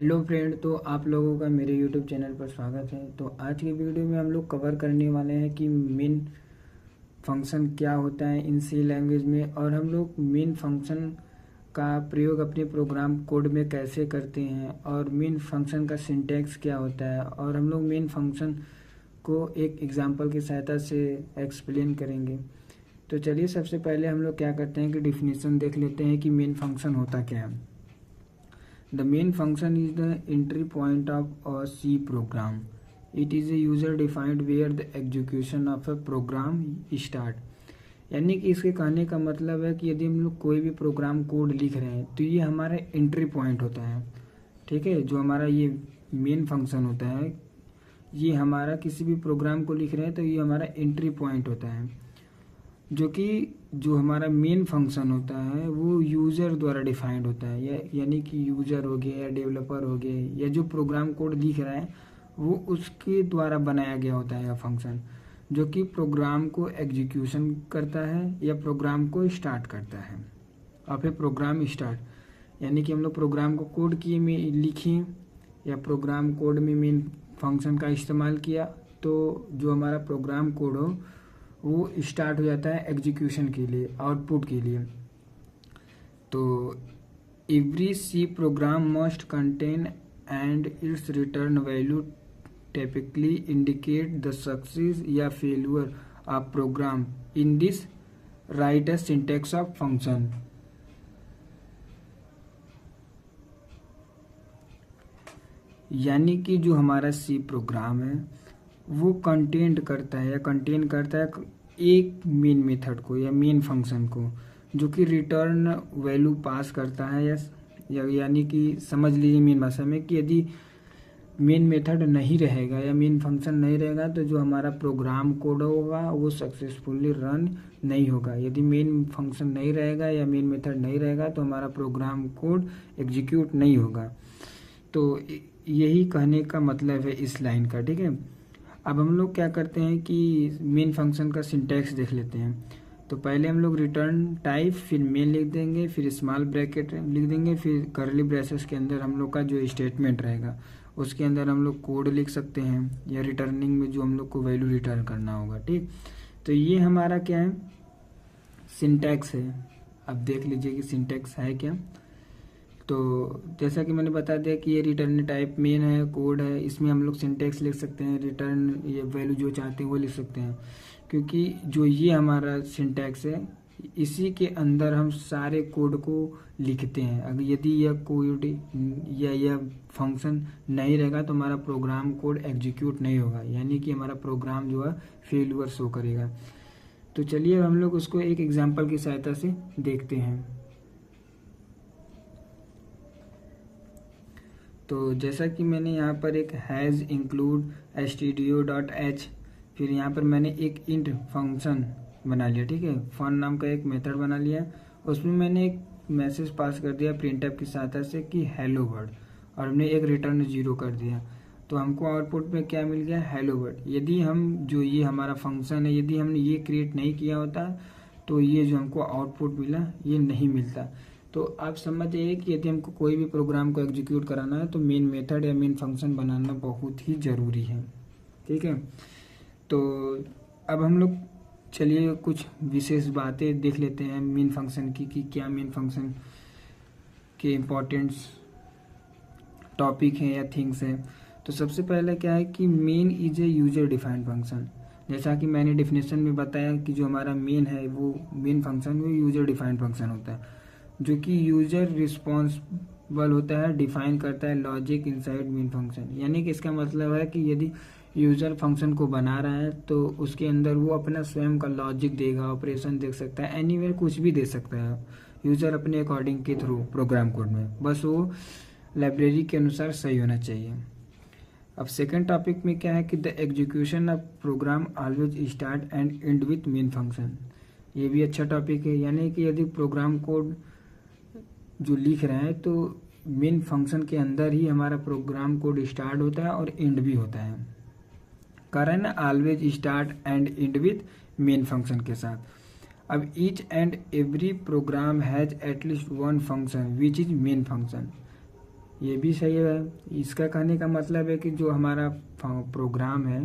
Hello friend, तो आप लोगों का मेरे यूट्यूब चैनल पर स्वागत है। तो आज की वीडियो में हम लोग कवर करने वाले हैं कि मेन फंक्शन क्या होता है इन सी लैंग्वेज में, और हम लोग मेन फंक्शन का प्रयोग अपने प्रोग्राम कोड में कैसे करते हैं, और मेन फंक्शन का सिंटैक्स क्या होता है, और हम लोग मेन फंक्शन को एक एग्जांपल की सहायता से एक्सप्लेन करेंगे। तो चलिए, सबसे पहले हम लोग क्या करते हैं कि डिफिनीशन देख लेते हैं कि मेन फंक्शन होता क्या है। The main function is the entry point of a C program. It is a user defined where the execution of a program start. यानी कि इसके कहने का मतलब है कि यदि हम लोग कोई भी प्रोग्राम कोड लिख रहे हैं तो ये हमारा एंट्री पॉइंट होता है। ठीक है, जो हमारा ये मेन फंक्शन होता है, ये हमारा किसी भी प्रोग्राम को लिख रहे हैं तो ये हमारा एंट्री पॉइंट होता है, जो कि जो हमारा मेन फंक्शन होता है वो यूज़र द्वारा डिफाइंड होता है। यानी कि यूज़र हो गया या डेवलपर हो गए या जो प्रोग्राम कोड लिख रहा है वो उसके द्वारा बनाया गया होता है यह फंक्शन, जो कि प्रोग्राम को एग्जीक्यूशन करता है या प्रोग्राम को स्टार्ट करता है। और फिर प्रोग्राम स्टार्ट यानी कि हम लोग प्रोग्राम को कोड किए में लिखे या प्रोग्राम कोड में मेन फंक्शन का इस्तेमाल किया, तो जो हमारा प्रोग्राम कोड हो वो स्टार्ट हो जाता है एग्जीक्यूशन के लिए, आउटपुट के लिए। तो every C program must contain and its return value typically indicate the success या failure of program in this write a syntax of function. यानी कि जो हमारा सी प्रोग्राम है वो कंटेन करता है एक मेन मेथड को या मेन फंक्शन को, जो कि रिटर्न वैल्यू पास करता है यानी कि समझ लीजिए मेन भाषा में कि यदि मेन मेथड नहीं रहेगा या मेन फंक्शन नहीं रहेगा तो जो हमारा प्रोग्राम कोड होगा वो सक्सेसफुली रन नहीं होगा। यदि मेन फंक्शन नहीं रहेगा या मेन मेथड नहीं रहेगा तो हमारा प्रोग्राम कोड एग्जीक्यूट नहीं होगा। तो यही कहने का मतलब है इस लाइन का। ठीक है, अब हम लोग क्या करते हैं कि मेन फंक्शन का सिंटैक्स देख लेते हैं। तो पहले हम लोग रिटर्न टाइप, फिर मेन लिख देंगे, फिर स्मॉल ब्रैकेट लिख देंगे, फिर कर्ली ब्रेसेस के अंदर हम लोग का जो स्टेटमेंट रहेगा उसके अंदर हम लोग कोड लिख सकते हैं या रिटर्निंग में जो हम लोग को वैल्यू रिटर्न करना होगा। ठीक, तो ये हमारा क्या है, सिंटैक्स है। अब देख लीजिए कि सिंटैक्स है क्या। तो जैसा कि मैंने बता दिया कि ये रिटर्न टाइप मेन है, कोड है, इसमें हम लोग सिंटैक्स लिख सकते हैं, रिटर्न ये वैल्यू जो चाहते हैं वो लिख सकते हैं, क्योंकि जो ये हमारा सिंटैक्स है इसी के अंदर हम सारे कोड को लिखते हैं। अगर यदि यह कोड या यह फंक्शन नहीं रहेगा तो हमारा प्रोग्राम कोड एग्जीक्यूट नहीं होगा, यानी कि हमारा प्रोग्राम जो है फेल्यूर शो करेगा। तो चलिए हम लोग उसको एक एग्जाम्पल की सहायता से देखते हैं। तो जैसा कि मैंने यहाँ पर एक हैज़ इंक्लूड stdio.h, फिर यहाँ पर मैंने एक इंट फंक्शन बना लिया। ठीक है, फन नाम का एक मेथड बना लिया, उसमें मैंने एक मैसेज पास कर दिया प्रिंटफ की सहायता से कि हेलो वर्ड, और हमने एक रिटर्न 0 कर दिया। तो हमको आउटपुट में क्या मिल गया, हेलो वर्ड। यदि हम जो ये हमारा फंक्शन है यदि हमने ये क्रिएट नहीं किया होता तो ये जो हमको आउटपुट मिला ये नहीं मिलता। तो आप समझ जाइए कि यदि हमको कोई भी प्रोग्राम को एग्जीक्यूट कराना है तो मेन मेथड या मेन फंक्शन बनाना बहुत ही ज़रूरी है। ठीक है, तो अब हम लोग चलिए कुछ विशेष बातें देख लेते हैं मेन फंक्शन की कि क्या मेन फंक्शन के इम्पोर्टेंट्स टॉपिक हैं या थिंग्स हैं। तो सबसे पहले क्या है कि main is a user defined function. जैसा कि मैंने डिफिनेशन में बताया कि जो हमारा मेन है वो मेन फंक्शन वो यूजर डिफाइंड फंक्शन होता है, जो कि यूजर रिस्पॉन्सिबल होता है, डिफाइन करता है लॉजिक इनसाइड मेन फंक्शन। यानी कि इसका मतलब है कि यदि यूजर फंक्शन को बना रहा है तो उसके अंदर वो अपना स्वयं का लॉजिक देगा, ऑपरेशन देख सकता है, एनीवेयर कुछ भी दे सकता है यूजर अपने अकॉर्डिंग के थ्रू प्रोग्राम कोड में, बस वो लाइब्रेरी के अनुसार सही होना चाहिए। अब सेकेंड टॉपिक में क्या है कि the execution of program always start and and with main function. ये भी अच्छा टॉपिक है, यानी कि यदि प्रोग्राम कोड जो लिख रहे हैं तो मेन फंक्शन के अंदर ही हमारा प्रोग्राम कोड स्टार्ट होता है और एंड भी होता है। कारण always start and and with main function के साथ। अब each and every programme has at least one function which is main function. ये भी सही है। इसका कहने का मतलब है कि जो हमारा प्रोग्राम है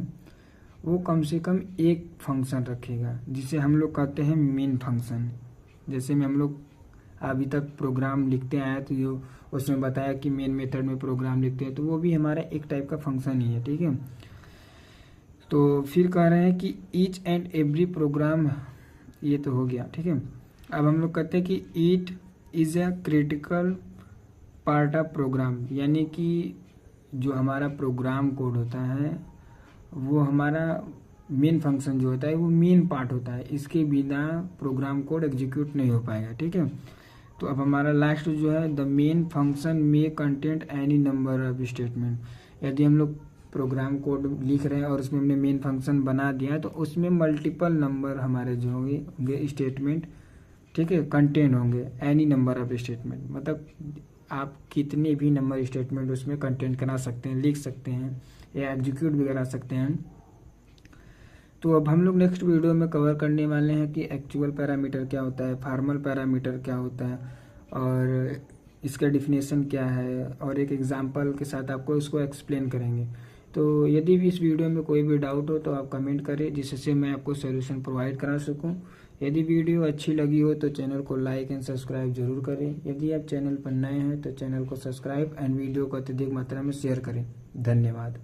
वो कम से कम एक फंक्शन रखेगा, जिसे हम लोग कहते हैं मेन फंक्शन। जैसे में हम लोग अभी तक प्रोग्राम लिखते आए तो जो उसमें बताया कि मेन मेथड में प्रोग्राम लिखते हैं, तो वो भी हमारा एक टाइप का फंक्शन ही है, ठीक है। तो फिर कह रहे हैं कि ईच एंड एवरी प्रोग्राम, ये तो हो गया, ठीक है। अब हम लोग कहते हैं कि it is a critical part of program, यानी कि जो हमारा प्रोग्राम कोड होता है वो हमारा मेन फंक्शन जो होता है वो मेन पार्ट होता है, इसके बिना प्रोग्राम कोड एग्जीक्यूट नहीं हो पाएगा, ठीक है। तो अब हमारा लास्ट जो है, द मेन फंक्शन में content any number of statement. यदि हम लोग प्रोग्राम कोड लिख रहे हैं और उसमें हमने मेन फंक्शन बना दिया तो उसमें मल्टीपल नंबर हमारे जो होंगे स्टेटमेंट, ठीक है, कंटेन होंगे। एनी नंबर ऑफ स्टेटमेंट मतलब आप कितने भी नंबर स्टेटमेंट उसमें कंटेंट करा सकते हैं, लिख सकते हैं या एग्जीक्यूट भी करा सकते हैं। तो अब हम लोग नेक्स्ट वीडियो में कवर करने वाले हैं कि एक्चुअल पैरामीटर क्या होता है, फॉर्मल पैरामीटर क्या होता है और इसका डिफिनेशन क्या है, और एक एग्जांपल के साथ आपको इसको एक्सप्लेन करेंगे। तो यदि भी इस वीडियो में कोई भी डाउट हो तो आप कमेंट करें, जिससे मैं आपको सोल्यूशन प्रोवाइड करा सकूं। यदि वीडियो अच्छी लगी हो तो चैनल को लाइक एंड सब्सक्राइब जरूर करें। यदि आप चैनल पर नए हैं तो चैनल को सब्सक्राइब एंड वीडियो को अत्यधिक मात्रा में शेयर करें। धन्यवाद।